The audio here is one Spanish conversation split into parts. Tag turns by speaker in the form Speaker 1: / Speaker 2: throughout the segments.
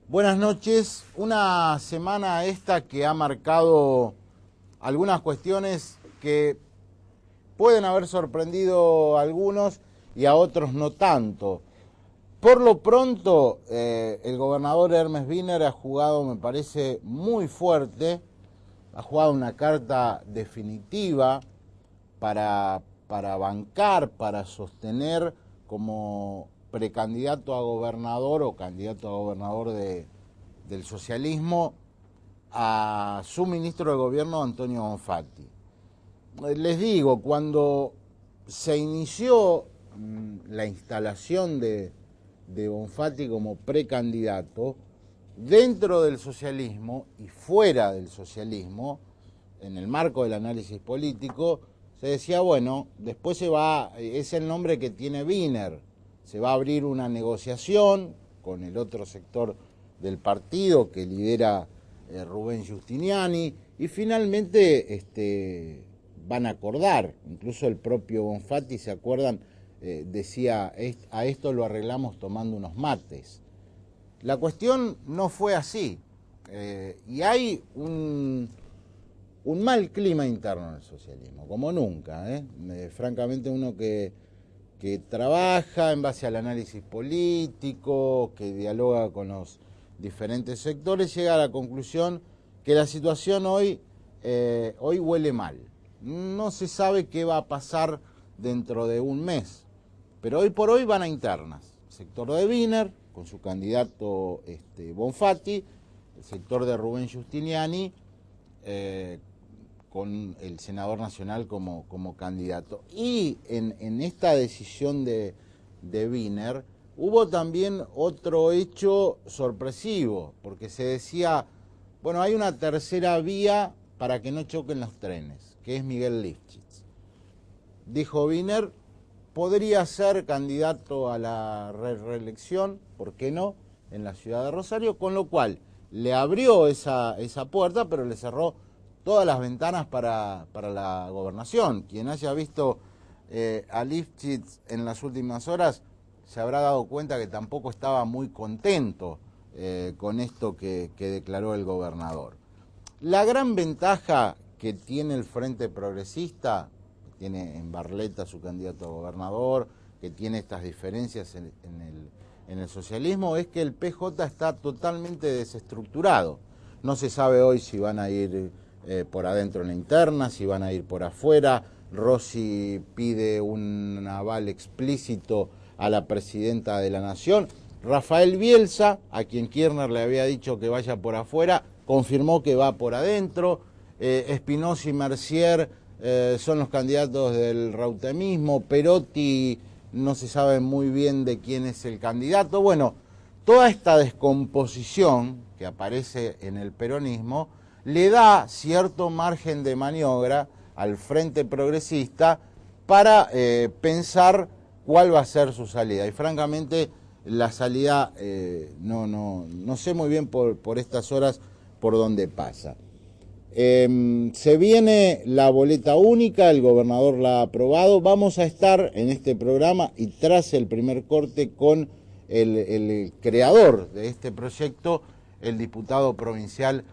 Speaker 1: Buenas noches. Una semana esta que ha marcado algunas cuestiones que pueden haber sorprendido a algunos y a otros no tanto. Por lo pronto, el gobernador Hermes Wiener ha jugado, me parece, muy fuerte. Ha jugado una carta definitiva para bancar, para sostener como precandidato a gobernador o candidato a gobernador del socialismo a su ministro de gobierno, Antonio Bonfatti. Les digo, cuando se inició la instalación de Bonfatti como precandidato, dentro del socialismo y fuera del socialismo, en el marco del análisis político, se decía, bueno, después es el nombre que tiene Wiener, se va a abrir una negociación con el otro sector del partido que lidera Rubén Giustiniani, y finalmente van a acordar. Incluso el propio Bonfatti, ¿se acuerdan? Decía, a esto lo arreglamos tomando unos mates. La cuestión no fue así, y hay un mal clima interno en el socialismo, como nunca. Francamente, uno que trabaja en base al análisis político, que dialoga con los diferentes sectores, llega a la conclusión que la situación hoy huele mal. No se sabe qué va a pasar dentro de un mes, pero hoy por hoy van a internas. El sector de Wiener, con su candidato Bonfatti, el sector de Rubén Giustiniani, con el senador nacional como candidato. Y en esta decisión de Wiener hubo también otro hecho sorpresivo, porque se decía, bueno, hay una tercera vía para que no choquen los trenes, que es Miguel Lifchitz. Dijo Wiener, podría ser candidato a la reelección, ¿por qué no?, en la ciudad de Rosario, con lo cual le abrió esa puerta, pero le cerró todas las ventanas para la gobernación. Quien haya visto a Lifchitz en las últimas horas se habrá dado cuenta que tampoco estaba muy contento con esto que declaró el gobernador. La gran ventaja que tiene el Frente Progresista, que tiene en Barletta su candidato a gobernador, que tiene estas diferencias en el socialismo, es que el PJ está totalmente desestructurado. No se sabe hoy si van a ir por adentro en la interna, si van a ir por afuera. Rossi pide un aval explícito a la presidenta de la Nación. Rafael Bielsa, a quien Kirchner le había dicho que vaya por afuera, confirmó que va por adentro. Espinosa y Mercier son los candidatos del rautemismo. Perotti no se sabe muy bien de quién es el candidato. Bueno, toda esta descomposición que aparece en el peronismo le da cierto margen de maniobra al Frente Progresista para pensar cuál va a ser su salida. Y francamente la salida no sé muy bien por estas horas por dónde pasa. Se viene la boleta única, el gobernador la ha aprobado. Vamos a estar en este programa y tras el primer corte con el creador de este proyecto, el diputado provincial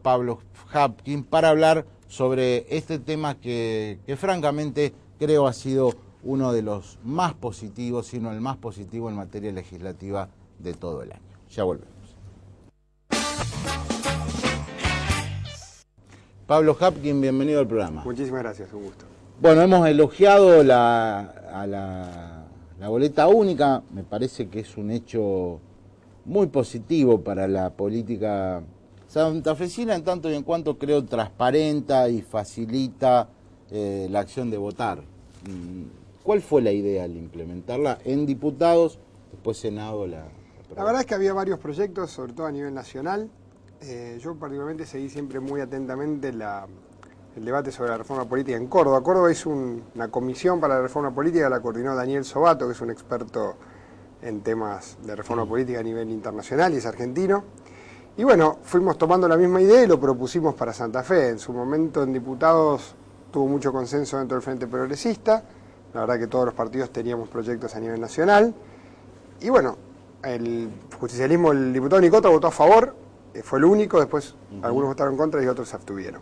Speaker 1: Pablo Hapkin, para hablar sobre este tema que francamente creo ha sido uno de los más positivos, sino el más positivo en materia legislativa de todo el año. Ya volvemos. Pablo Hapkin, bienvenido al programa.
Speaker 2: Muchísimas gracias, un gusto.
Speaker 1: Bueno, hemos elogiado la boleta única, me parece que es un hecho muy positivo para la política santafesina, en tanto y en cuanto creo transparenta y facilita la acción de votar. ¿Cuál fue la idea al implementarla en diputados, después Senado? La
Speaker 2: verdad es que había varios proyectos, sobre todo a nivel nacional. Yo particularmente seguí siempre muy atentamente el debate sobre la reforma política en Córdoba. Córdoba hizo una comisión para la reforma política, la coordinó Daniel Sobato, que es un experto en temas de reforma política a nivel internacional y es argentino. Y bueno, fuimos tomando la misma idea y lo propusimos para Santa Fe. En su momento en diputados tuvo mucho consenso dentro del Frente Progresista. La verdad que todos los partidos teníamos proyectos a nivel nacional. Y bueno, justicialismo, el diputado Nicota votó a favor, fue el único, después algunos votaron en contra y otros se abstuvieron.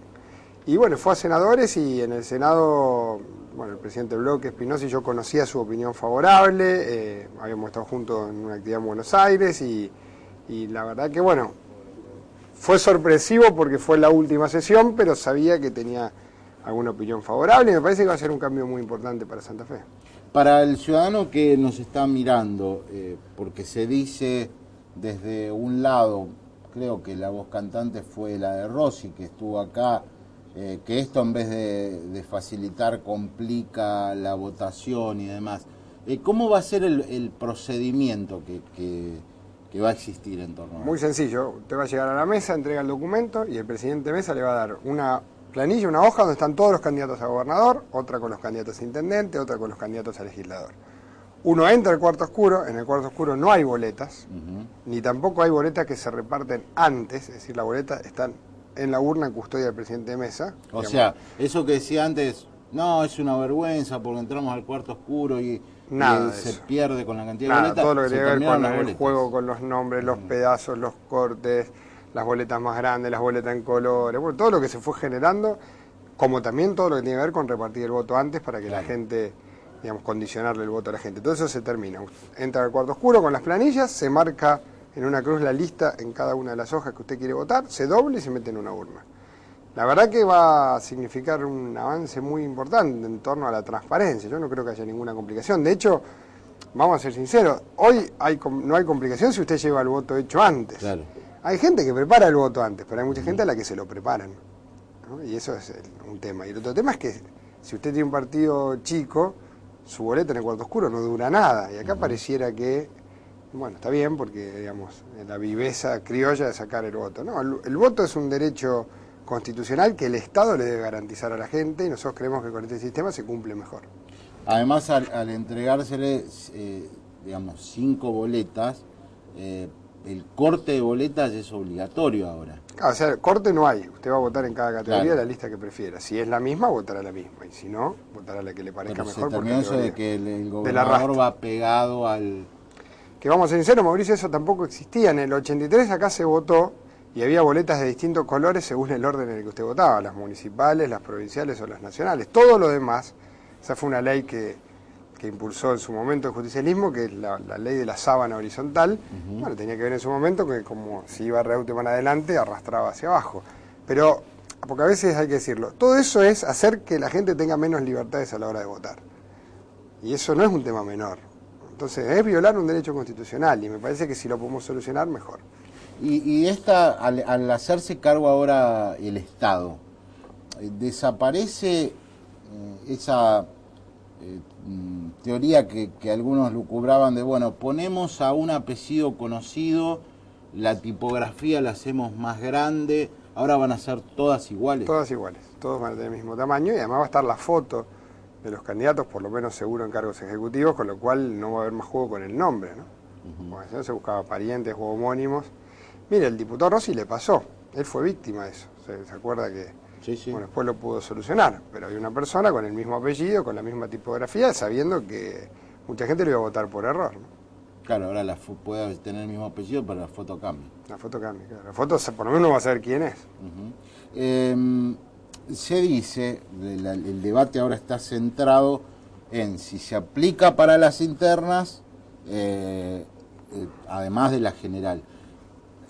Speaker 2: Y bueno, fue a senadores y en el Senado, bueno, el presidente del bloque, Espinosa, y yo conocía su opinión favorable, habíamos estado juntos en una actividad en Buenos Aires y la verdad que bueno, fue sorpresivo porque fue la última sesión, pero sabía que tenía alguna opinión favorable y me parece que va a ser un cambio muy importante para Santa Fe.
Speaker 1: Para el ciudadano que nos está mirando, porque se dice desde un lado, creo que la voz cantante fue la de Rossi, que estuvo acá, que esto en vez de facilitar complica la votación y demás. ¿Cómo va a ser el procedimiento que va a existir en torno a eso?
Speaker 2: Muy sencillo, usted va a llegar a la mesa, entrega el documento y el presidente de mesa le va a dar una planilla, una hoja donde están todos los candidatos a gobernador, otra con los candidatos a intendente, otra con los candidatos a legislador. Uno entra al cuarto oscuro, en el cuarto oscuro no hay boletas, ni tampoco hay boletas que se reparten antes, es decir, las boletas están en la urna en custodia del presidente de mesa.
Speaker 1: O sea, eso que decía antes, no, es una vergüenza porque entramos al cuarto oscuro y se pierde con la cantidad de boletas.
Speaker 2: Todo lo que tiene que ver con el juego con los nombres, los pedazos, los cortes, las boletas más grandes, las boletas en colores, bueno, todo lo que se fue generando, como también todo lo que tiene que ver con repartir el voto antes para que la gente, digamos, condicionarle el voto a la gente. Todo eso se termina. Entra al cuarto oscuro con las planillas, se marca en una cruz la lista en cada una de las hojas que usted quiere votar, se doble y se mete en una urna. La verdad que va a significar un avance muy importante en torno a la transparencia. Yo no creo que haya ninguna complicación. De hecho, vamos a ser sinceros, hoy no hay complicación si usted lleva el voto hecho antes.
Speaker 1: Claro.
Speaker 2: Hay gente que prepara el voto antes, pero hay mucha gente a la que se lo preparan, ¿no? Y eso es un tema. Y el otro tema es que si usted tiene un partido chico, su boleta en el cuarto oscuro no dura nada. Y acá pareciera que, bueno, está bien porque, digamos, la viveza criolla de sacar el voto. No, el voto es un derecho constitucional que el Estado le debe garantizar a la gente y nosotros creemos que con este sistema se cumple mejor.
Speaker 1: Además, al entregársele, digamos, 5 boletas, el corte de boletas es obligatorio ahora.
Speaker 2: O sea, corte no hay. Usted va a votar en cada categoría la lista que prefiera. Si es la misma, votará la misma. Y si no, votará la que le parezca mejor.
Speaker 1: Pero se terminó eso de que el gobernador va pegado al...
Speaker 2: Que vamos a ser sinceros, Mauricio, eso tampoco existía. En el 83 acá se votó y había boletas de distintos colores según el orden en el que usted votaba. Las municipales, las provinciales o las nacionales. Todo lo demás, esa fue una ley que impulsó en su momento el justicialismo, que es la ley de la sábana horizontal. Bueno, tenía que ver en su momento que como si iba Reutemann adelante, arrastraba hacia abajo. Pero, porque a veces hay que decirlo, todo eso es hacer que la gente tenga menos libertades a la hora de votar. Y eso no es un tema menor. Entonces, es violar un derecho constitucional y me parece que si lo podemos solucionar, mejor.
Speaker 1: Y al hacerse cargo ahora el Estado, desaparece esa... teoría que algunos lucubraban de, bueno, ponemos a un apellido conocido, la tipografía la hacemos más grande, ahora van a ser todas iguales.
Speaker 2: Todas iguales, todos van a tener el mismo tamaño y además va a estar la foto de los candidatos, por lo menos seguro en cargos ejecutivos, con lo cual no va a haber más juego con el nombre, ¿no? Porque si no se buscaba parientes o homónimos. Mire, el diputado Rossi le pasó, él fue víctima de eso, ¿se acuerda que...?
Speaker 1: Sí, sí.
Speaker 2: Bueno, después lo pudo solucionar, pero hay una persona con el mismo apellido, con la misma tipografía, sabiendo que mucha gente lo iba a votar por error, ¿no?
Speaker 1: Claro, ahora puede tener el mismo apellido, pero la foto cambia.
Speaker 2: La foto cambia, claro. La foto por lo menos va a saber quién es.
Speaker 1: Se dice, el debate ahora está centrado en si se aplica para las internas, además de la general.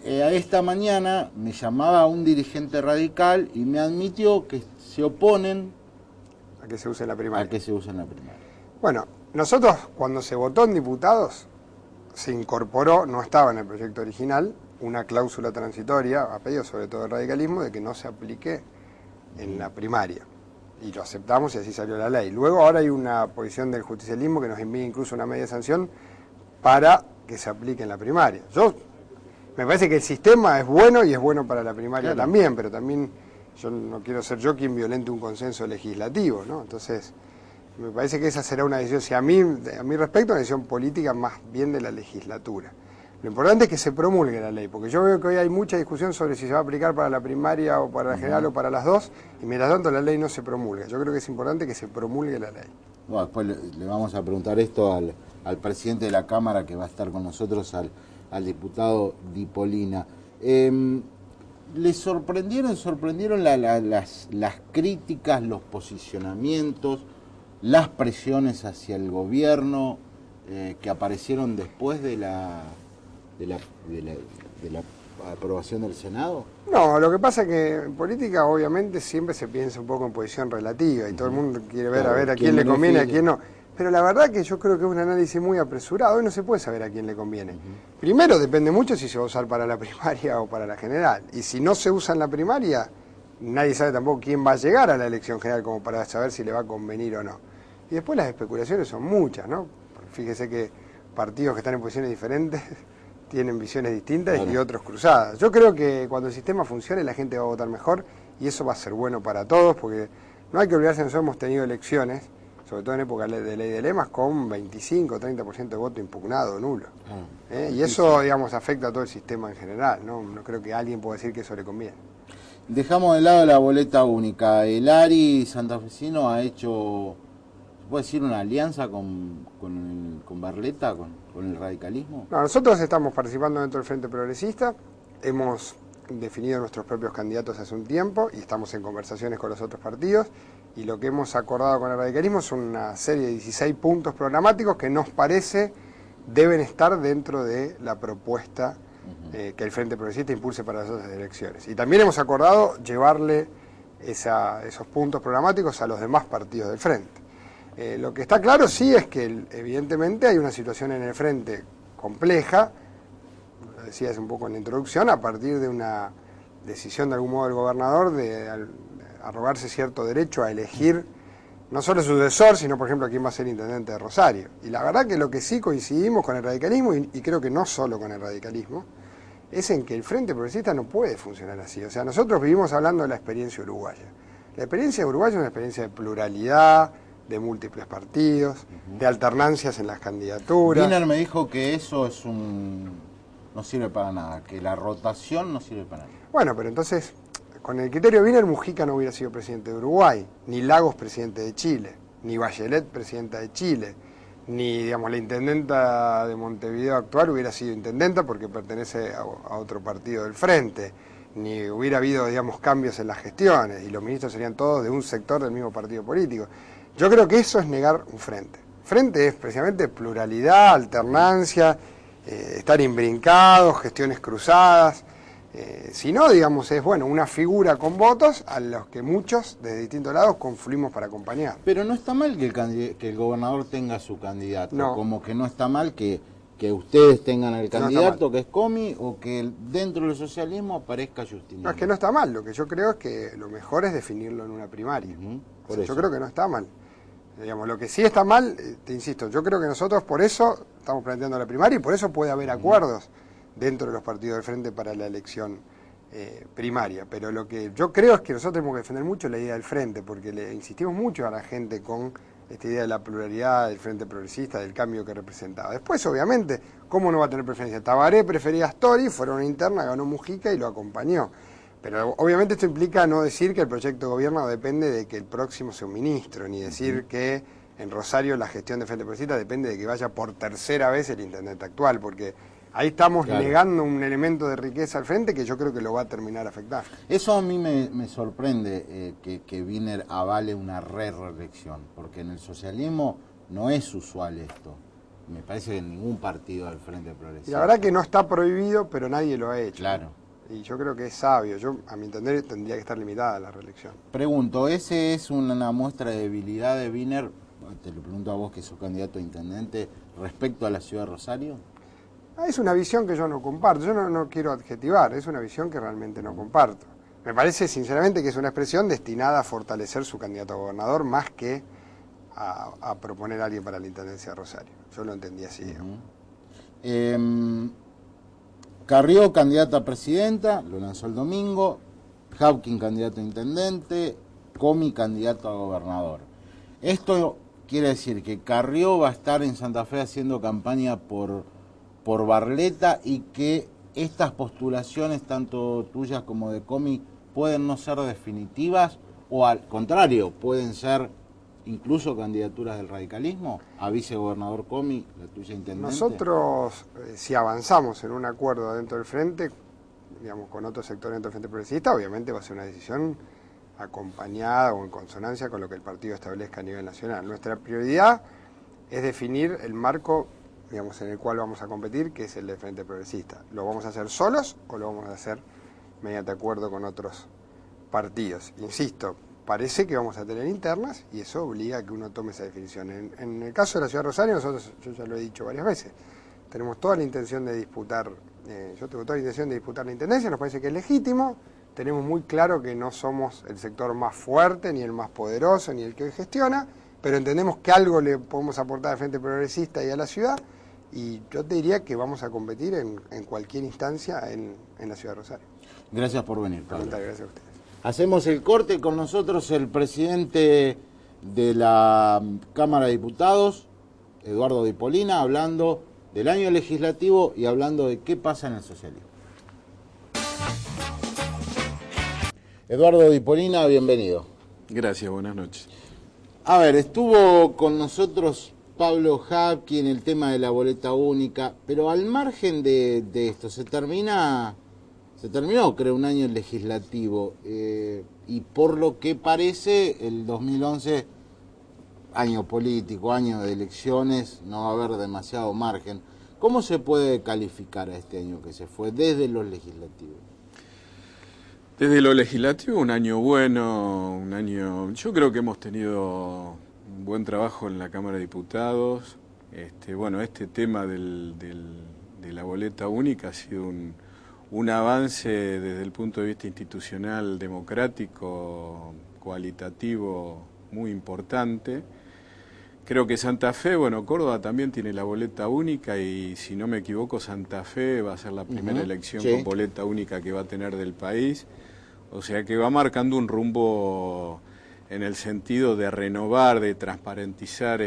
Speaker 1: Esta mañana me llamaba un dirigente radical y me admitió que se oponen
Speaker 2: a que se use en la primaria.
Speaker 1: A que se use en la primaria.
Speaker 2: Bueno, nosotros cuando se votó en diputados se incorporó, no estaba en el proyecto original, una cláusula transitoria, a pedido sobre todo del radicalismo, de que no se aplique en la primaria. Y lo aceptamos y así salió la ley. Luego ahora hay una posición del justicialismo que nos envía incluso una media sanción para que se aplique en la primaria. Me parece que el sistema es bueno y es bueno para la primaria también, pero también yo no quiero ser yo quien violente un consenso legislativo, ¿no? Entonces, me parece que esa será una decisión, si a mí respecto, una decisión política más bien de la legislatura. Lo importante es que se promulgue la ley, porque yo veo que hoy hay mucha discusión sobre si se va a aplicar para la primaria o para la general o para las dos, y mientras tanto la ley no se promulga. Yo creo que es importante que se promulgue la ley.
Speaker 1: Bueno, después le vamos a preguntar esto al presidente de la Cámara, que va a estar con nosotros al diputado Di Polina. ¿Le sorprendieron las críticas, los posicionamientos, las presiones hacia el gobierno que aparecieron después de la aprobación del Senado?
Speaker 2: No, lo que pasa es que en política obviamente siempre se piensa un poco en posición relativa y todo el mundo quiere ver a ver a quién le conviene, a quién no. Pero la verdad que yo creo que es un análisis muy apresurado y no se puede saber a quién le conviene. Primero, depende mucho si se va a usar para la primaria o para la general. Y si no se usa en la primaria, nadie sabe tampoco quién va a llegar a la elección general como para saber si le va a convenir o no. Y después las especulaciones son muchas, ¿no? Fíjese que partidos que están en posiciones diferentes tienen visiones distintas y otros cruzadas. Yo creo que cuando el sistema funcione la gente va a votar mejor y eso va a ser bueno para todos porque no hay que olvidarse, nosotros hemos tenido elecciones, sobre todo en época de ley de lemas, con 25 o 30% de voto impugnado, nulo. Y eso, digamos, afecta a todo el sistema en general, ¿no? No creo que alguien pueda decir que eso le conviene.
Speaker 1: Dejamos de lado la boleta única. El ARI santafesino ha hecho, ¿se puede decir, una alianza con Barletta, con el radicalismo?
Speaker 2: No, nosotros estamos participando dentro del Frente Progresista, hemos definido nuestros propios candidatos hace un tiempo y estamos en conversaciones con los otros partidos. Y lo que hemos acordado con el radicalismo es una serie de 16 puntos programáticos que nos parece deben estar dentro de la propuesta que el Frente Progresista impulse para las otras elecciones. Y también hemos acordado llevarle esos puntos programáticos a los demás partidos del Frente. Lo que está claro sí es que evidentemente hay una situación en el Frente compleja, lo decías un poco en la introducción, a partir de una decisión de algún modo del gobernador de arrogarse cierto derecho a elegir no solo su sucesor, sino por ejemplo quién va a ser intendente de Rosario. Y la verdad que lo que sí coincidimos con el radicalismo, y creo que no solo con el radicalismo, es en que el Frente Progresista no puede funcionar así. O sea, nosotros vivimos hablando de la experiencia uruguaya. La experiencia uruguaya es una experiencia de pluralidad, de múltiples partidos, de alternancias en las candidaturas.
Speaker 1: Wiener me dijo que eso no sirve para nada, que la rotación no sirve para nada.
Speaker 2: Bueno, pero entonces, con el criterio de Wiener, Mujica no hubiera sido presidente de Uruguay, ni Lagos presidente de Chile, ni Bachelet presidenta de Chile, ni, digamos, la intendenta de Montevideo actual hubiera sido intendenta porque pertenece a otro partido del Frente, ni hubiera habido, digamos, cambios en las gestiones, y los ministros serían todos de un sector del mismo partido político. Yo creo que eso es negar un frente. Frente es precisamente pluralidad, alternancia, estar imbrincados, gestiones cruzadas. Si no, digamos, es bueno una figura con votos a los que muchos, desde distintos lados, confluimos para acompañar.
Speaker 1: Pero no está mal que el gobernador tenga su candidato,
Speaker 2: no.
Speaker 1: Como que no está mal que ustedes tengan el candidato, que es Comi, o que dentro del socialismo aparezca Justiniano.
Speaker 2: No, es que no está mal, lo que yo creo es que lo mejor es definirlo en una primaria. O sea, yo creo que no está mal. Digamos, lo que sí está mal, te insisto, yo creo que nosotros por eso estamos planteando la primaria y por eso puede haber acuerdos dentro de los partidos del Frente para la elección primaria. Pero lo que yo creo es que nosotros tenemos que defender mucho la idea del Frente, porque le insistimos mucho a la gente con esta idea de la pluralidad del Frente Progresista, del cambio que representaba. Después, obviamente, ¿cómo no va a tener preferencia? Tabaré prefería a Astori, fueron una interna, ganó Mujica y lo acompañó. Pero obviamente esto implica no decir que el proyecto de gobierno depende de que el próximo sea un ministro, ni decir que en Rosario la gestión de Frente Progresista depende de que vaya por tercera vez el intendente actual, porque ahí estamos negando un elemento de riqueza al Frente que yo creo que lo va a terminar afectando.
Speaker 1: Eso a mí me sorprende, que Wiener avale una reelección, porque en el socialismo no es usual esto. Me parece que en ningún partido del Frente Progresista.
Speaker 2: Y la verdad que no está prohibido, pero nadie lo ha hecho.
Speaker 1: Claro.
Speaker 2: Y yo creo que es sabio. Yo, a mi entender, tendría que estar limitada la reelección.
Speaker 1: Pregunto, ¿ese es una muestra de debilidad de Wiener? Te lo pregunto a vos, que sos candidato a intendente, respecto a la ciudad de Rosario.
Speaker 2: Es una visión que yo no comparto. Yo no quiero adjetivar, es una visión que realmente no comparto. Me parece, sinceramente, que es una expresión destinada a fortalecer su candidato a gobernador más que a proponer a alguien para la intendencia de Rosario. Yo lo entendí así.
Speaker 1: Carrió, candidata a presidenta, lo lanzó el domingo. Hawking, candidato a intendente. Comi, candidato a gobernador. Esto quiere decir que Carrió va a estar en Santa Fe haciendo campaña por Barletta, y que estas postulaciones, tanto tuyas como de Comi, pueden no ser definitivas, o al contrario, pueden ser incluso candidaturas del radicalismo, a vicegobernador Comi, la tuya intendente?
Speaker 2: Nosotros, si avanzamos en un acuerdo dentro del Frente, digamos, con otro sector dentro del Frente Progresista, obviamente va a ser una decisión acompañada o en consonancia con lo que el partido establezca a nivel nacional. Nuestra prioridad es definir el marco, digamos, en el cual vamos a competir, que es el del Frente Progresista. ¿Lo vamos a hacer solos o lo vamos a hacer mediante acuerdo con otros partidos? Insisto, parece que vamos a tener internas y eso obliga a que uno tome esa definición. En el caso de la Ciudad de Rosario, nosotros, yo ya lo he dicho varias veces, tenemos toda la intención de disputar, yo tengo toda la intención de disputar la intendencia, nos parece que es legítimo, tenemos muy claro que no somos el sector más fuerte, ni el más poderoso, ni el que hoy gestiona, pero entendemos que algo le podemos aportar al Frente Progresista y a la ciudad, y yo te diría que vamos a competir en cualquier instancia en la Ciudad de Rosario.
Speaker 1: Gracias por venir, Pablo.
Speaker 2: Gracias a ustedes.
Speaker 1: Hacemos el corte, con nosotros el presidente de la Cámara de Diputados, Eduardo Di Polina, hablando del año legislativo y hablando de qué pasa en el socialismo. Eduardo Di Polina, bienvenido.
Speaker 3: Gracias, buenas noches.
Speaker 1: A ver, estuvo con nosotros Pablo Habky en el tema de la boleta única, pero al margen de esto, se terminó, creo, un año legislativo, y por lo que parece, el 2011, año político, año de elecciones, no va a haber demasiado margen. ¿Cómo se puede calificar a este año que se fue desde los legislativos?
Speaker 3: Desde lo legislativo, un año bueno, un año... Yo creo que hemos tenido un buen trabajo en la Cámara de Diputados. Bueno, este tema de la boleta única ha sido un avance desde el punto de vista institucional, democrático, cualitativo, muy importante. Creo que Santa Fe, bueno, Córdoba también tiene la boleta única y si no me equivoco Santa Fe va a ser la primera elección con boleta única que va a tener del país. O sea que va marcando un rumbo en el sentido de renovar, de transparentizar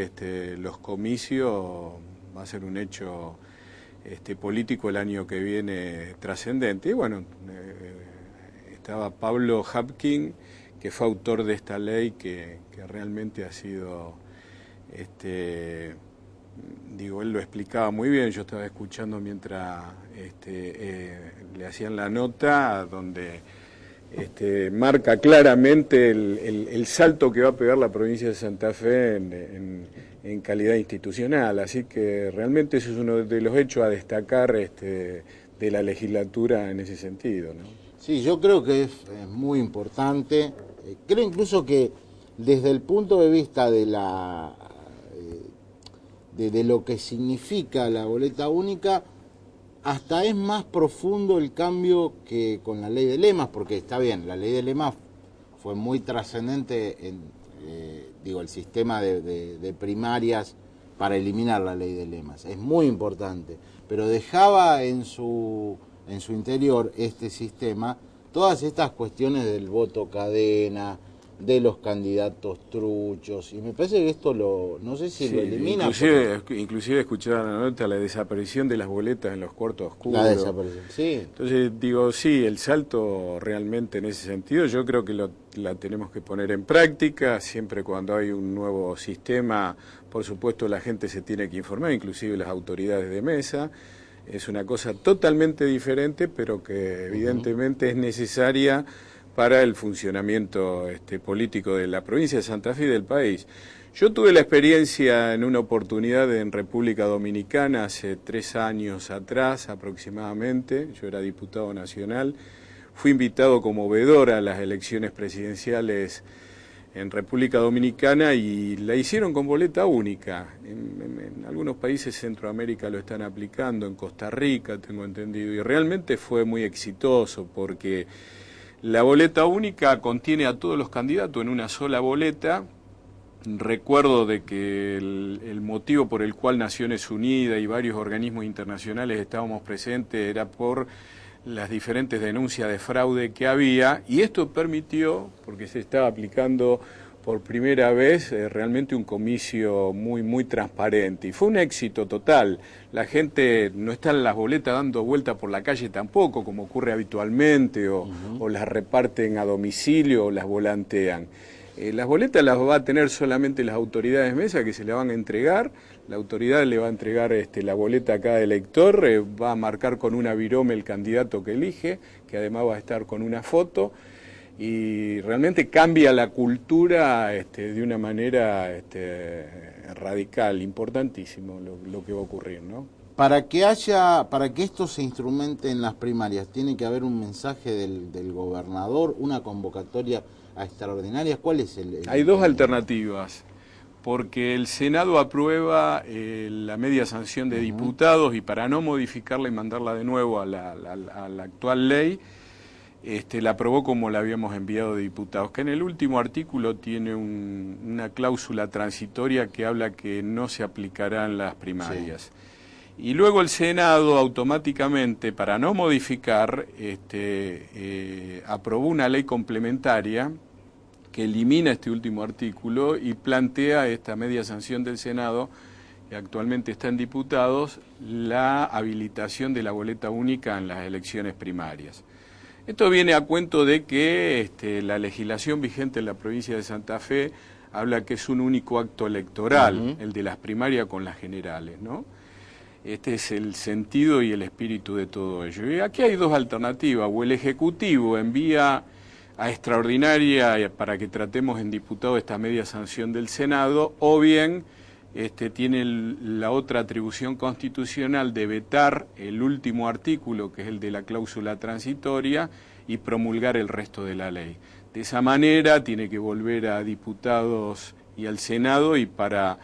Speaker 3: los comicios. Va a ser un hecho político el año que viene trascendente. Y bueno, estaba Pablo Habky, que fue autor de esta ley que realmente ha sido, él lo explicaba muy bien, yo estaba escuchando mientras le hacían la nota, donde marca claramente el salto que va a pegar la provincia de Santa Fe en calidad institucional, así que realmente eso es uno de los hechos a destacar de la legislatura en ese sentido, ¿no?
Speaker 1: Sí, yo creo que es muy importante, creo incluso que desde el punto de vista de lo que significa la boleta única, hasta es más profundo el cambio que con la ley de lemas, porque está bien, la ley de lemas fue muy trascendente en el sistema de primarias para eliminar la ley de lemas, es muy importante, pero dejaba en su interior este sistema todas estas cuestiones del voto cadena, de los candidatos truchos, y me parece que esto no sé si lo elimina.
Speaker 3: Inclusive escuchaba la nota, la desaparición de las boletas en los cuartos oscuros.
Speaker 1: La desaparición, sí.
Speaker 3: Entonces digo, sí, el salto realmente en ese sentido, yo creo que la tenemos que poner en práctica, siempre cuando hay un nuevo sistema, por supuesto la gente se tiene que informar, inclusive las autoridades de mesa. Es una cosa totalmente diferente, pero que evidentemente es necesaria para el funcionamiento político de la provincia de Santa Fe y del país. Yo tuve la experiencia en una oportunidad en República Dominicana hace 3 años atrás aproximadamente, yo era diputado nacional, fui invitado como veedor a las elecciones presidenciales en República Dominicana y la hicieron con boleta única. En algunos países de Centroamérica lo están aplicando, en Costa Rica tengo entendido, y realmente fue muy exitoso porque la boleta única contiene a todos los candidatos en una sola boleta. Recuerdo de que el motivo por el cual Naciones Unidas y varios organismos internacionales estábamos presentes era por las diferentes denuncias de fraude que había, y esto permitió, porque se estaba aplicando por primera vez, realmente un comicio muy transparente, y fue un éxito total. La gente no está en las boletas dando vuelta por la calle tampoco, como ocurre habitualmente, o las reparten a domicilio o las volantean. Las boletas las va a tener solamente las autoridades de mesa que se le van a entregar. La autoridad le va a entregar la boleta a cada elector, va a marcar con una virome el candidato que elige, que además va a estar con una foto, y realmente cambia la cultura de una manera radical, importantísimo lo que va a ocurrir, ¿no?
Speaker 1: Para que esto se instrumente en las primarias, tiene que haber un mensaje del gobernador, una convocatoria a extraordinarias. ¿Cuál es
Speaker 3: Hay dos alternativas, porque el Senado aprueba la media sanción de diputados, y para no modificarla y mandarla de nuevo a la actual ley, la aprobó como la habíamos enviado de diputados, que en el último artículo tiene una cláusula transitoria que habla que no se aplicarán las primarias. Sí. Y luego el Senado automáticamente, para no modificar, aprobó una ley complementaria que elimina este último artículo y plantea esta media sanción del Senado, que actualmente está en diputados, la habilitación de la boleta única en las elecciones primarias. Esto viene a cuento de que la legislación vigente en la provincia de Santa Fe habla que es un único acto electoral, el de las primarias con las generales, ¿no? Este es el sentido y el espíritu de todo ello. Y aquí hay dos alternativas: o el Ejecutivo envía a extraordinaria para que tratemos en diputado esta media sanción del Senado, o bien tiene la otra atribución constitucional de vetar el último artículo, que es el de la cláusula transitoria, y promulgar el resto de la ley. De esa manera tiene que volver a diputados y al Senado, y para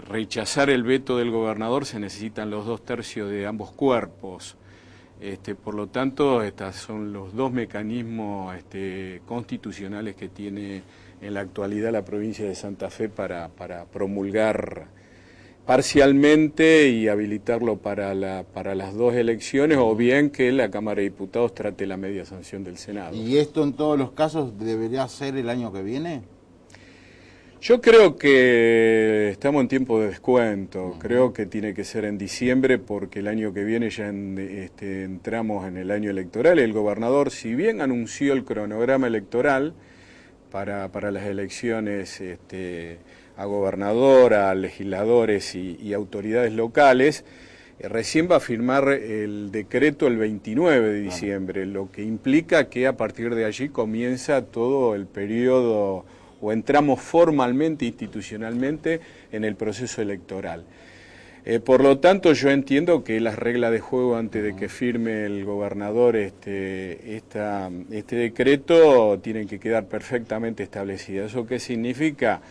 Speaker 3: rechazar el veto del gobernador se necesitan los 2/3 de ambos cuerpos. Por lo tanto, estos son los dos mecanismos constitucionales que tiene en la actualidad la provincia de Santa Fe para promulgar parcialmente y habilitarlo para las dos elecciones, o bien que la Cámara de Diputados trate la media sanción del Senado.
Speaker 1: ¿Y esto en todos los casos debería ser el año que viene?
Speaker 3: Yo creo que estamos en tiempo de descuento. Creo que tiene que ser en diciembre, porque el año que viene ya entramos en el año electoral. El gobernador, si bien anunció el cronograma electoral para las elecciones a gobernador, a legisladores y autoridades locales, recién va a firmar el decreto el 29 de diciembre, lo que implica que a partir de allí comienza todo el periodo, o entramos formalmente, institucionalmente, en el proceso electoral. Por lo tanto, yo entiendo que las reglas de juego, antes de que firme el gobernador este decreto, tienen que quedar perfectamente establecidas. ¿Eso qué significa?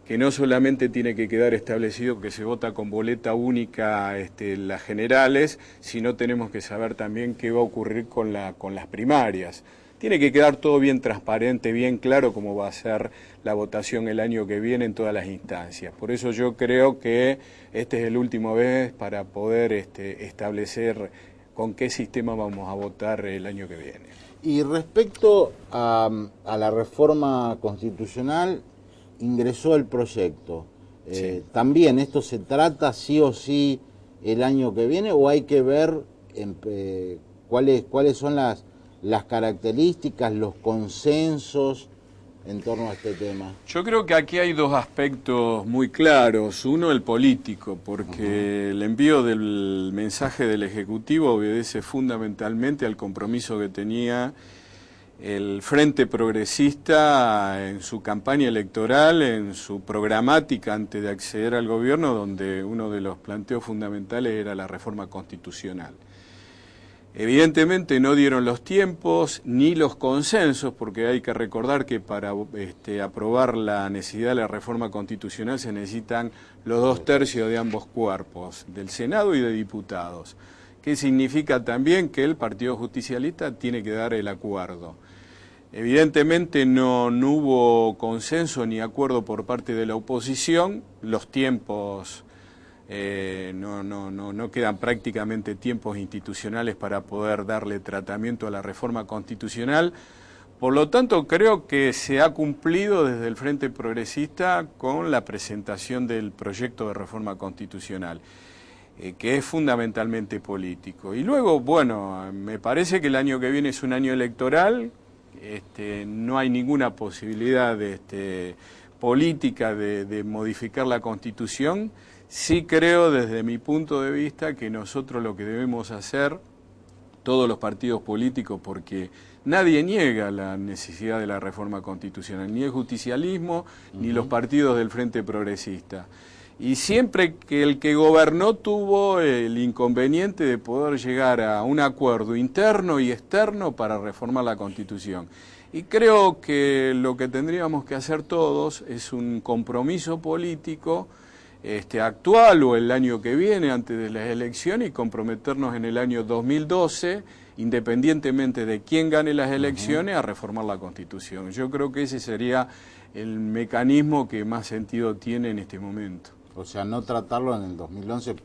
Speaker 3: Que no solamente tiene que quedar establecido que se vota con boleta única las generales, sino tenemos que saber también qué va a ocurrir con las primarias. Tiene que quedar todo bien transparente, bien claro cómo va a ser la votación el año que viene en todas las instancias. Por eso yo creo que este es el último vez para poder establecer con qué sistema vamos a votar el año que viene.
Speaker 1: Y respecto a la reforma constitucional, ingresó el proyecto.
Speaker 3: Sí.
Speaker 1: ¿También esto se trata sí o sí el año que viene, o hay que ver cuáles son las características, los consensos en torno a este tema?
Speaker 3: Yo creo que aquí hay dos aspectos muy claros. Uno, el político, porque el envío del mensaje del Ejecutivo obedece fundamentalmente al compromiso que tenía el Frente Progresista en su campaña electoral, en su programática antes de acceder al gobierno, donde uno de los planteos fundamentales era la reforma constitucional. Evidentemente no dieron los tiempos ni los consensos, porque hay que recordar que para aprobar la necesidad de la reforma constitucional se necesitan los 2/3 de ambos cuerpos, del Senado y de diputados, que significa también que el Partido Justicialista tiene que dar el acuerdo. Evidentemente no hubo consenso ni acuerdo por parte de la oposición. Los tiempos, no quedan prácticamente tiempos institucionales para poder darle tratamiento a la reforma constitucional. Por lo tanto, creo que se ha cumplido desde el Frente Progresista con la presentación del proyecto de reforma constitucional, que es fundamentalmente político. Y luego, bueno, me parece que el año que viene es un año electoral, no hay ninguna posibilidad política de modificar la Constitución. Sí creo, desde mi punto de vista, que nosotros lo que debemos hacer, todos los partidos políticos, porque nadie niega la necesidad de la reforma constitucional, ni el justicialismo, ni los partidos del Frente Progresista. Y siempre que el que gobernó tuvo el inconveniente de poder llegar a un acuerdo interno y externo para reformar la Constitución. Y creo que lo que tendríamos que hacer todos es un compromiso político actual o el año que viene, antes de las elecciones, y comprometernos en el año 2012, independientemente de quién gane las elecciones, a reformar la Constitución. Yo creo que ese sería el mecanismo que más sentido tiene en este momento.
Speaker 1: O sea, no tratarlo en el 2011,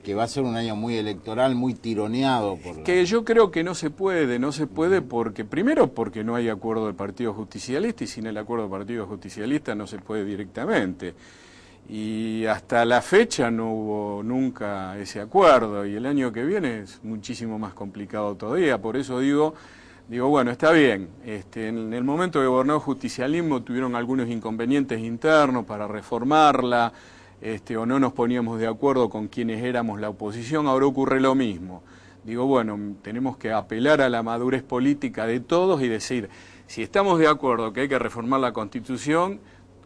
Speaker 1: que va a ser un año muy electoral, muy tironeado por
Speaker 3: Que yo creo que no se puede porque, primero porque no hay acuerdo del Partido Justicialista, y sin el acuerdo del Partido Justicialista no se puede directamente. Y hasta la fecha no hubo nunca ese acuerdo, y el año que viene es muchísimo más complicado todavía. Por eso digo, bueno, está bien, en el momento que gobernó el justicialismo tuvieron algunos inconvenientes internos para reformarla, o no nos poníamos de acuerdo con quienes éramos la oposición. Ahora ocurre lo mismo. Digo, bueno, tenemos que apelar a la madurez política de todos y decir, si estamos de acuerdo que hay que reformar la Constitución,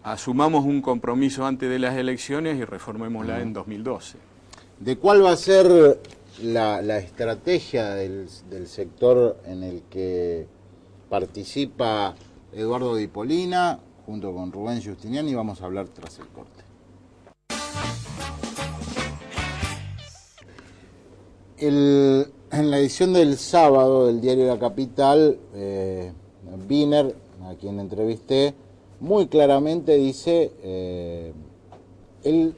Speaker 3: asumamos un compromiso antes de las elecciones y reformémosla en 2012.
Speaker 1: ¿De cuál va a ser la estrategia del sector en el que participa Eduardo Di Polina junto con Rubén Giustiniani? Vamos a hablar tras el corte. En la edición del sábado del diario La Capital, Wiener, a quien entrevisté, muy claramente dice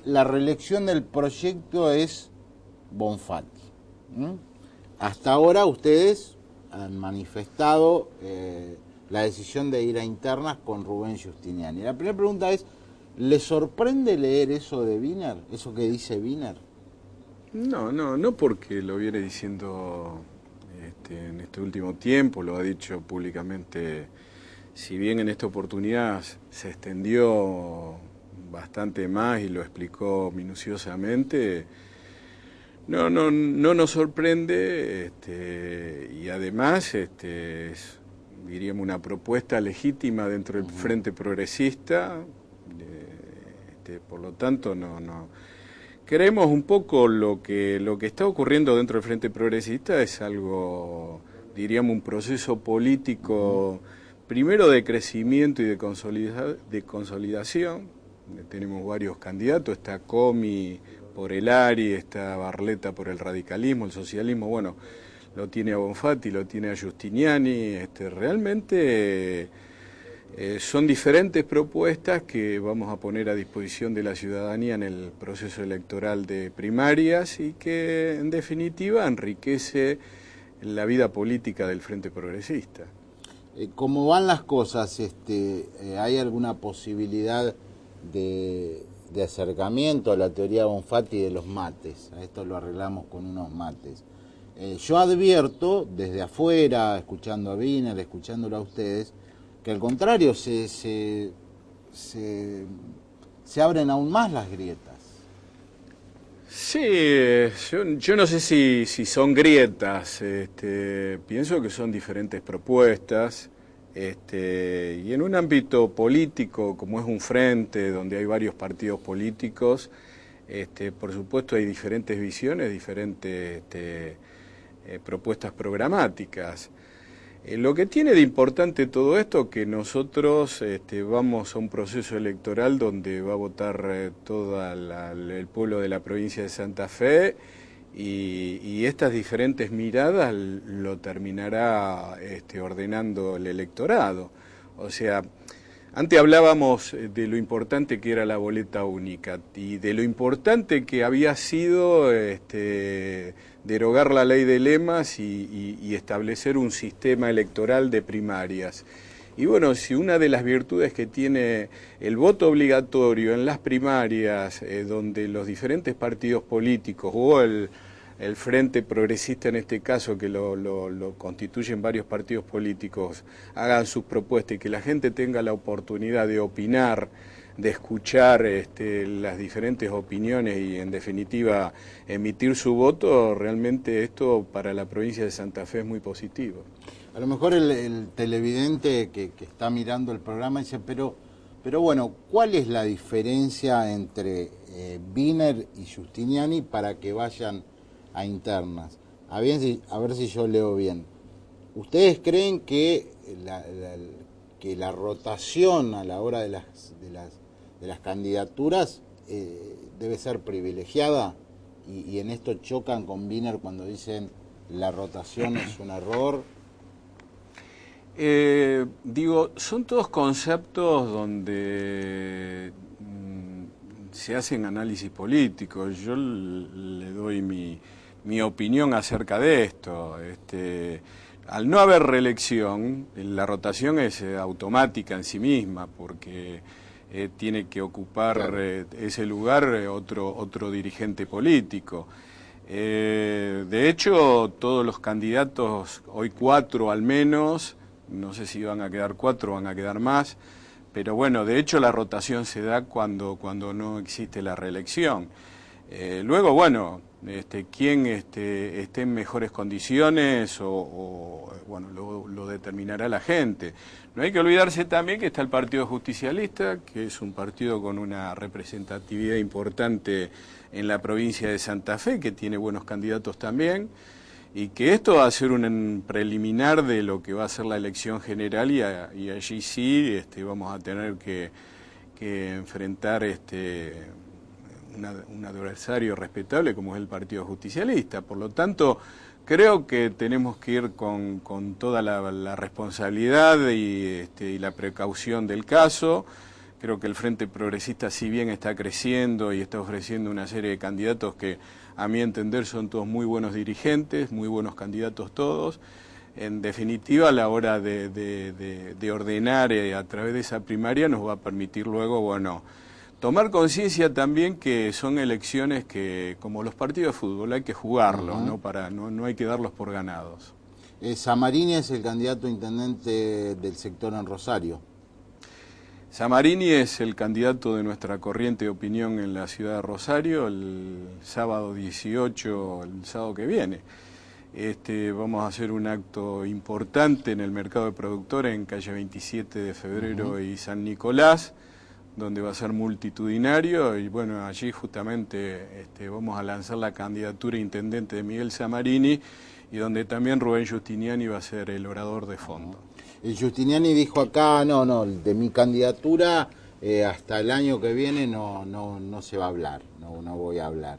Speaker 1: la reelección del proyecto es Bonfatti. Hasta ahora ustedes han manifestado la decisión de ir a internas con Rubén Giustiniani. La primera pregunta es, ¿le sorprende leer eso de Wiener, eso que dice Wiener?
Speaker 3: No porque lo viene diciendo en este último tiempo, lo ha dicho públicamente. Si bien en esta oportunidad se extendió bastante más y lo explicó minuciosamente, no nos sorprende, y además es, diríamos, una propuesta legítima dentro del Frente Progresista, por lo tanto no. Creemos un poco lo que está ocurriendo dentro del Frente Progresista es algo, diríamos, un proceso político, primero de crecimiento y de consolidación. Tenemos varios candidatos, está Comi por el ARI, está Barletta por el radicalismo, el socialismo, bueno, lo tiene a Bonfatti, lo tiene a Giustiniani, realmente son diferentes propuestas que vamos a poner a disposición de la ciudadanía en el proceso electoral de primarias y que en definitiva enriquece la vida política del Frente Progresista.
Speaker 1: ¿Cómo van las cosas? ¿Hay alguna posibilidad de acercamiento a la teoría Bonfatti de los mates? A esto lo arreglamos con unos mates. Yo advierto desde afuera, escuchando a Wiener, escuchándolo a ustedes, que al contrario se abren aún más las grietas.
Speaker 3: Sí, yo no sé si son grietas, pienso que son diferentes propuestas, y en un ámbito político como es un frente donde hay varios partidos políticos, por supuesto hay diferentes visiones, diferentes propuestas programáticas. Lo que tiene de importante todo esto que nosotros vamos a un proceso electoral donde va a votar todo el pueblo de la provincia de Santa Fe y estas diferentes miradas lo terminará ordenando el electorado. O sea, antes hablábamos de lo importante que era la boleta única y de lo importante que había sido derogar la ley de lemas y establecer un sistema electoral de primarias. Y bueno, si una de las virtudes que tiene el voto obligatorio en las primarias, donde los diferentes partidos políticos o el Frente Progresista en este caso, que lo constituyen varios partidos políticos, hagan sus propuestas y que la gente tenga la oportunidad de opinar, de escuchar las diferentes opiniones y en definitiva emitir su voto, realmente esto para la provincia de Santa Fe es muy positivo.
Speaker 1: A lo mejor el televidente que está mirando el programa dice, pero bueno, ¿cuál es la diferencia entre Wiener y Giustiniani para que vayan a internas? A ver si yo leo bien. ¿Ustedes creen que la rotación a la hora de las candidaturas debe ser privilegiada? Y en esto chocan con Wiener cuando dicen la rotación es un error.
Speaker 3: Son todos conceptos donde se hacen análisis políticos. Yo le doy mi opinión acerca de esto. Al no haber reelección, la rotación es automática en sí misma, porque tiene que ocupar ese lugar otro dirigente político. De hecho, todos los candidatos, hoy 4 al menos, no sé si van a quedar 4 o van a quedar más, pero bueno, de hecho la rotación se da cuando no existe la reelección. Luego, bueno, quién esté en mejores condiciones bueno, lo determinará la gente. No hay que olvidarse también que está el Partido Justicialista, que es un partido con una representatividad importante en la provincia de Santa Fe, que tiene buenos candidatos también, y que esto va a ser un preliminar de lo que va a ser la elección general y allí sí vamos a tener que enfrentar un adversario respetable como es el Partido Justicialista. Por lo tanto, creo que tenemos que ir con toda la responsabilidad y la precaución del caso. Creo que el Frente Progresista, si bien está creciendo y está ofreciendo una serie de candidatos que, a mi entender, son todos muy buenos dirigentes, muy buenos candidatos todos, en definitiva, a la hora de ordenar a través de esa primaria nos va a permitir luego, bueno, tomar conciencia también que son elecciones que, como los partidos de fútbol, hay que jugarlos, no hay que darlos por ganados.
Speaker 1: Samarini es el candidato a intendente del sector en Rosario.
Speaker 3: Samarini es el candidato de nuestra corriente de opinión en la ciudad de Rosario el sábado 18, el sábado que viene. Vamos a hacer un acto importante en el mercado de productores en calle 27 de febrero y San Nicolás, donde va a ser multitudinario y bueno, allí justamente vamos a lanzar la candidatura a intendente de Miguel Samarini y donde también Rubén Giustiniani va a ser el orador de fondo.
Speaker 1: El Giustiniani dijo acá, no, de mi candidatura hasta el año que viene no se va a hablar, no voy a hablar.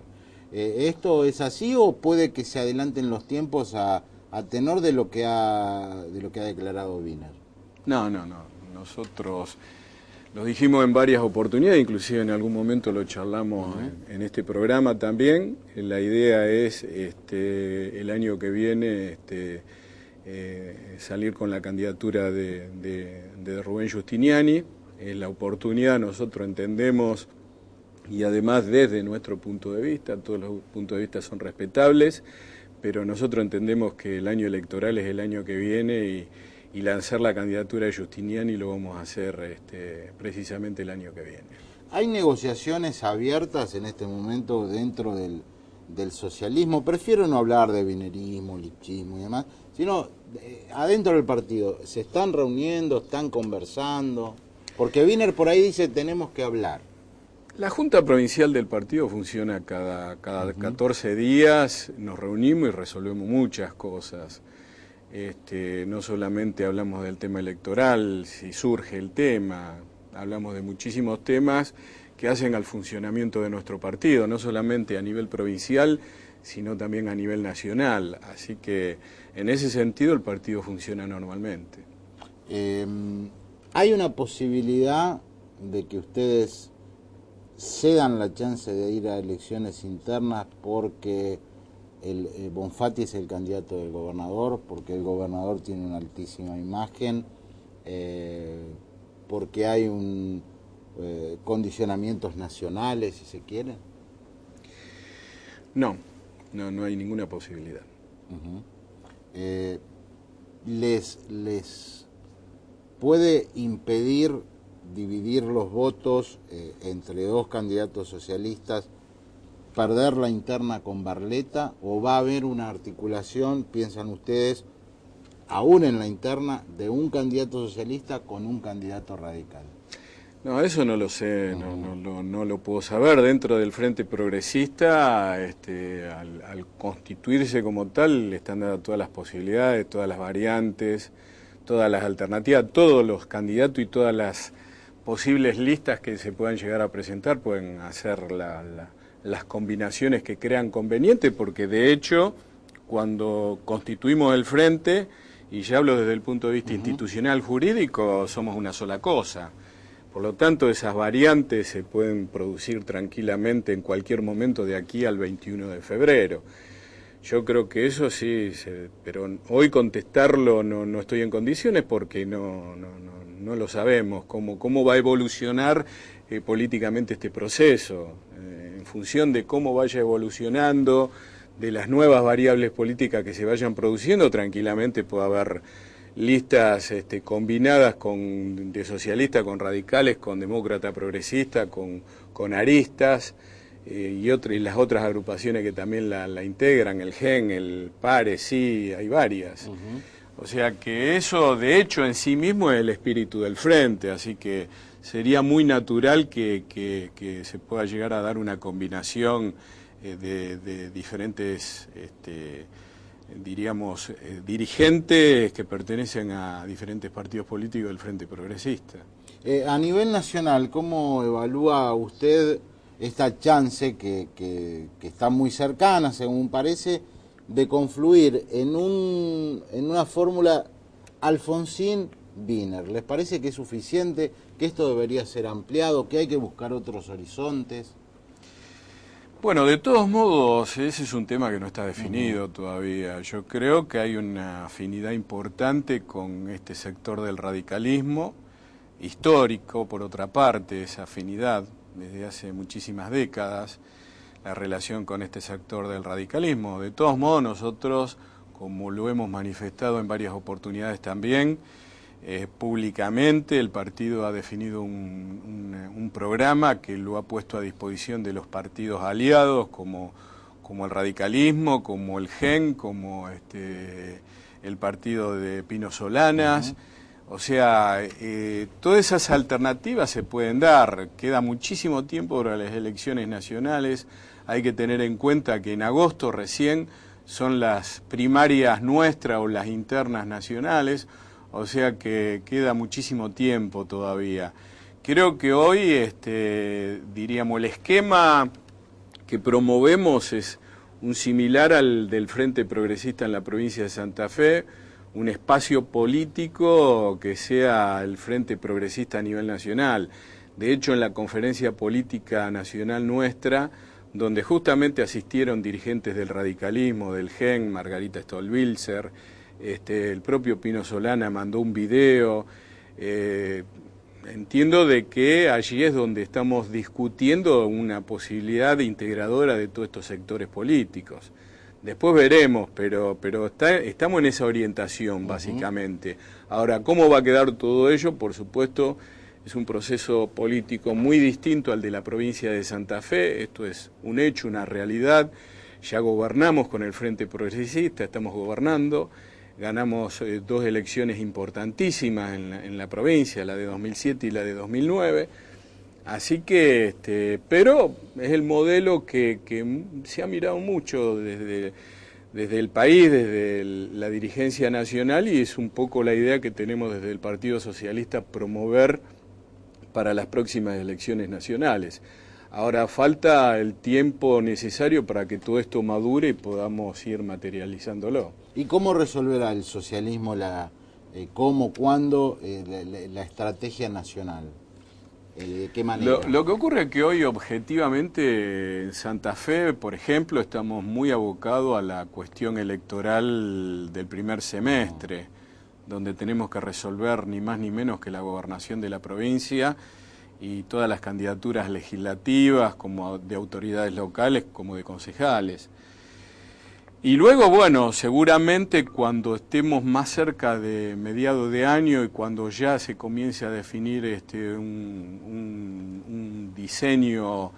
Speaker 1: ¿Esto es así o puede que se adelanten los tiempos a tenor de lo que ha declarado Wiener?
Speaker 3: No, nosotros lo dijimos en varias oportunidades, inclusive en algún momento lo charlamos en este programa también. La idea es el año que viene salir con la candidatura de Rubén Giustiniani. La oportunidad nosotros entendemos, y además desde nuestro punto de vista, todos los puntos de vista son respetables, pero nosotros entendemos que el año electoral es el año que viene y lanzar la candidatura de Giustiniani lo vamos a hacer precisamente el año que viene.
Speaker 1: ¿Hay negociaciones abiertas en este momento dentro del socialismo? Prefiero no hablar de wienerismo, lichismo y demás, sino adentro del partido. ¿Se están reuniendo, están conversando? Porque Wiener por ahí dice tenemos que hablar.
Speaker 3: La Junta Provincial del partido funciona cada 14 días, nos reunimos y resolvemos muchas cosas. No solamente hablamos del tema electoral, si surge el tema, hablamos de muchísimos temas que hacen al funcionamiento de nuestro partido, no solamente a nivel provincial, sino también a nivel nacional. Así que en ese sentido el partido funciona normalmente.
Speaker 1: ¿Hay una posibilidad de que ustedes cedan la chance de ir a elecciones internas porque Bonfatti es el candidato del gobernador, porque el gobernador tiene una altísima imagen, porque hay condicionamientos nacionales, si se quiere?
Speaker 3: No, no hay ninguna posibilidad.
Speaker 1: ¿Les puede impedir dividir los votos entre dos candidatos socialistas, perder la interna con Barletta, o va a haber una articulación, piensan ustedes, aún en la interna, de un candidato socialista con un candidato radical?
Speaker 3: No, eso no lo sé, no lo puedo saber. Dentro del Frente Progresista, al constituirse como tal, le están dando todas las posibilidades, todas las variantes, todas las alternativas, todos los candidatos y todas las posibles listas que se puedan llegar a presentar pueden hacer las combinaciones que crean conveniente, porque de hecho, cuando constituimos el Frente, y ya hablo desde el punto de vista institucional jurídico, somos una sola cosa. Por lo tanto, esas variantes se pueden producir tranquilamente en cualquier momento de aquí al 21 de febrero. Yo creo que eso sí, pero hoy contestarlo no estoy en condiciones porque no lo sabemos, cómo va a evolucionar políticamente este proceso. En función de cómo vaya evolucionando, de las nuevas variables políticas que se vayan produciendo, tranquilamente puede haber listas combinadas de socialistas con radicales, con demócrata progresista, con aristas y las otras agrupaciones que también la integran, el GEN, el PARE, sí, hay varias. O sea que eso de hecho en sí mismo es el espíritu del Frente, así que sería muy natural que se pueda llegar a dar una combinación de diferentes diríamos, dirigentes que pertenecen a diferentes partidos políticos del Frente Progresista.
Speaker 1: A nivel nacional, ¿cómo evalúa usted esta chance que está muy cercana, según parece, de confluir en una fórmula Alfonsín-Wiener? ¿Les parece que es suficiente, que esto debería ser ampliado, que hay que buscar otros horizontes?
Speaker 3: Bueno, de todos modos, ese es un tema que no está definido todavía. Yo creo que hay una afinidad importante con este sector del radicalismo, histórico, por otra parte, esa afinidad desde hace muchísimas décadas, la relación con este sector del radicalismo. De todos modos, nosotros, como lo hemos manifestado en varias oportunidades también, públicamente el partido ha definido un programa que lo ha puesto a disposición de los partidos aliados como el radicalismo, como el GEN, como el partido de Pino Solanas. O sea, todas esas alternativas se pueden dar. Queda muchísimo tiempo para las elecciones nacionales. Hay que tener en cuenta que en agosto recién son las primarias nuestras o las internas nacionales. O sea que queda muchísimo tiempo todavía. Creo que hoy, diríamos, el esquema que promovemos es un similar al del Frente Progresista en la provincia de Santa Fe, un espacio político que sea el Frente Progresista a nivel nacional. De hecho, en la conferencia política nacional nuestra, donde justamente asistieron dirigentes del radicalismo, del GEN, Margarita Stolbilzer, el propio Pino Solana mandó un video. Entiendo de que allí es donde estamos discutiendo una posibilidad integradora de todos estos sectores políticos. Después veremos, pero estamos en esa orientación básicamente. Ahora, ¿cómo va a quedar todo ello? Por supuesto, es un proceso político muy distinto al de la provincia de Santa Fe. Esto es un hecho, una realidad. Ya gobernamos con el Frente Progresista, estamos gobernando. Ganamos dos elecciones importantísimas en la provincia, la de 2007 y la de 2009. Así que, pero es el modelo que se ha mirado mucho desde el país, desde la dirigencia nacional, y es un poco la idea que tenemos desde el Partido Socialista promover para las próximas elecciones nacionales. Ahora falta el tiempo necesario para que todo esto madure y podamos ir materializándolo.
Speaker 1: ¿Y cómo resolverá el socialismo cómo, cuándo, la estrategia nacional? ¿De qué manera?
Speaker 3: Lo que ocurre es que hoy objetivamente en Santa Fe, por ejemplo, estamos muy abocados a la cuestión electoral del primer semestre, donde tenemos que resolver ni más ni menos que la gobernación de la provincia y todas las candidaturas legislativas, como de autoridades locales, como de concejales. Y luego, bueno, seguramente cuando estemos más cerca de mediados de año y cuando ya se comience a definir un diseño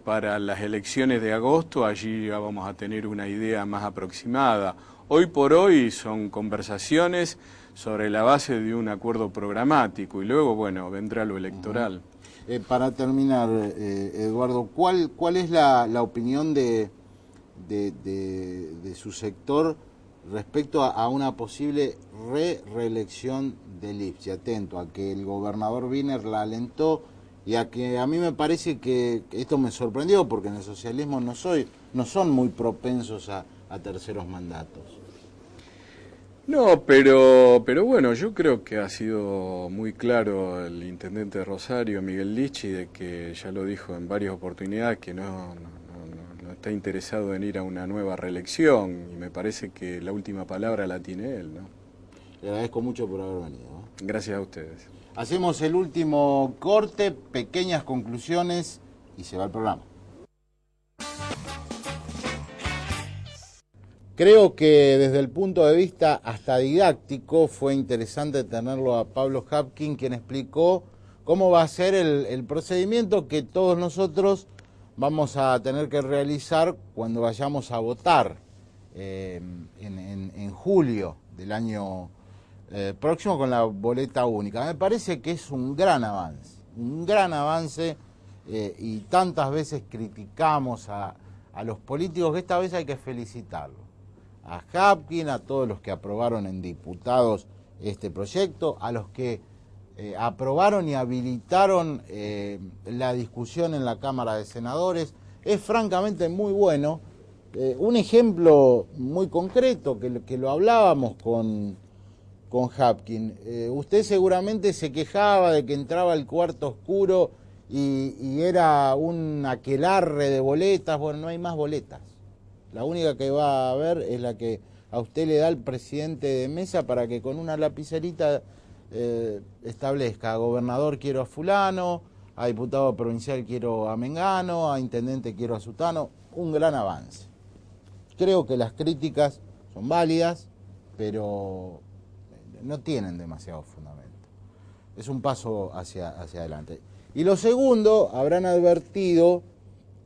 Speaker 3: para las elecciones de agosto, allí ya vamos a tener una idea más aproximada. Hoy por hoy son conversaciones sobre la base de un acuerdo programático y luego, bueno, vendrá lo electoral.
Speaker 1: Para terminar, Eduardo, ¿cuál es la opinión de su sector respecto a una posible reelección de Lipsi? Atento a que el gobernador Wiener la alentó y a que a mí me parece que esto me sorprendió porque en el socialismo no son muy propensos a terceros mandatos.
Speaker 3: No, pero bueno, yo creo que ha sido muy claro el intendente de Rosario, Miguel Lichi, de que ya lo dijo en varias oportunidades que no está interesado en ir a una nueva reelección y me parece que la última palabra la tiene él, ¿no?
Speaker 1: Le agradezco mucho por haber venido, ¿no?
Speaker 3: Gracias a ustedes.
Speaker 1: Hacemos el último corte, pequeñas conclusiones y se va el programa. Creo que desde el punto de vista hasta didáctico fue interesante tenerlo a Pablo Hapkin, quien explicó cómo va a ser el procedimiento que todos nosotros vamos a tener que realizar cuando vayamos a votar en julio del año próximo con la boleta única. Me parece que es un gran avance y tantas veces criticamos a los políticos que esta vez hay que felicitarlos. A Hapkin, a todos los que aprobaron en diputados este proyecto, a los que aprobaron y habilitaron la discusión en la Cámara de Senadores. Es francamente muy bueno. Un ejemplo muy concreto que lo hablábamos con Hapkin. Usted seguramente se quejaba de que entraba al cuarto oscuro y era un aquelarre de boletas. Bueno, no hay más boletas. La única que va a haber es la que a usted le da el presidente de mesa para que con una lapicerita establezca: a gobernador quiero a fulano, a diputado provincial quiero a mengano, a intendente quiero a sutano. Un gran avance. Creo que las críticas son válidas, pero no tienen demasiado fundamento. Es un paso hacia adelante. Y lo segundo, habrán advertido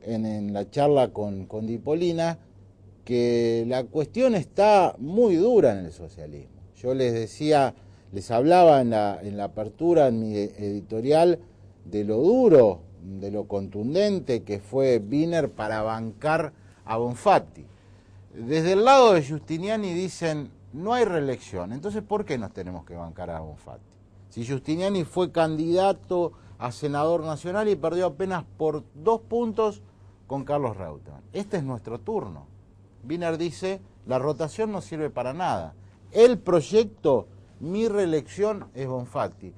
Speaker 1: en la charla con Dipolina que la cuestión está muy dura en el socialismo. Yo les decía, les hablaba en la apertura, en mi editorial, de lo duro, de lo contundente que fue Wiener para bancar a Bonfatti. Desde el lado de Giustiniani dicen, no hay reelección, entonces ¿por qué nos tenemos que bancar a Bonfatti? Si Giustiniani fue candidato a senador nacional y perdió apenas por 2 puntos con Carlos Reutemann. Este es nuestro turno. Wiener dice, la rotación no sirve para nada. El proyecto, mi reelección, es Bonfatti.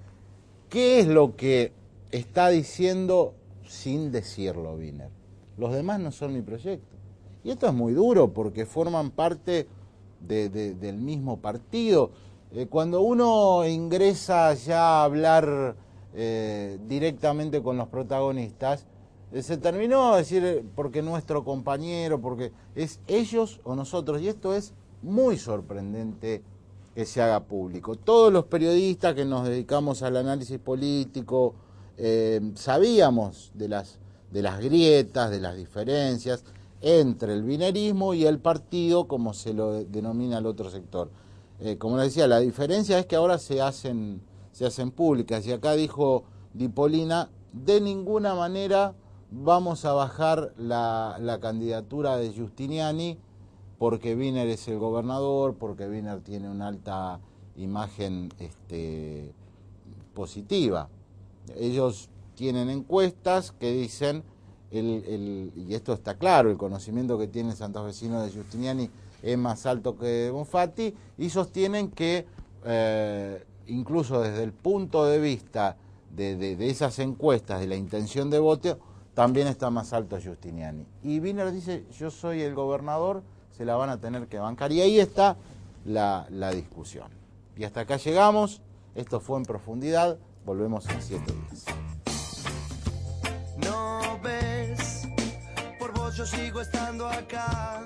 Speaker 1: ¿Qué es lo que está diciendo sin decirlo Wiener? Los demás no son mi proyecto. Y esto es muy duro porque forman parte del mismo partido. Cuando uno ingresa ya a hablar directamente con los protagonistas, se terminó a decir porque nuestro compañero, porque es ellos o nosotros, y esto es muy sorprendente que se haga público. Todos los periodistas que nos dedicamos al análisis político sabíamos de las grietas, de las diferencias entre el wienerismo y el partido, como se lo denomina el otro sector. Como les decía, la diferencia es que ahora se hacen públicas, y acá dijo Dipolina, de ninguna manera vamos a bajar la candidatura de Giustiniani porque Wiener es el gobernador, porque Wiener tiene una alta imagen positiva. Ellos tienen encuestas que dicen, y esto está claro, el conocimiento que tiene el santafesino de Giustiniani es más alto que de Bonfatti, y sostienen que incluso desde el punto de vista de esas encuestas, de la intención de voto, también está más alto Giustiniani. Y Wiener dice, yo soy el gobernador, se la van a tener que bancar. Y ahí está la discusión. Y hasta acá llegamos, esto fue En Profundidad, volvemos en 7 días.
Speaker 4: No ves, por vos yo sigo estando acá.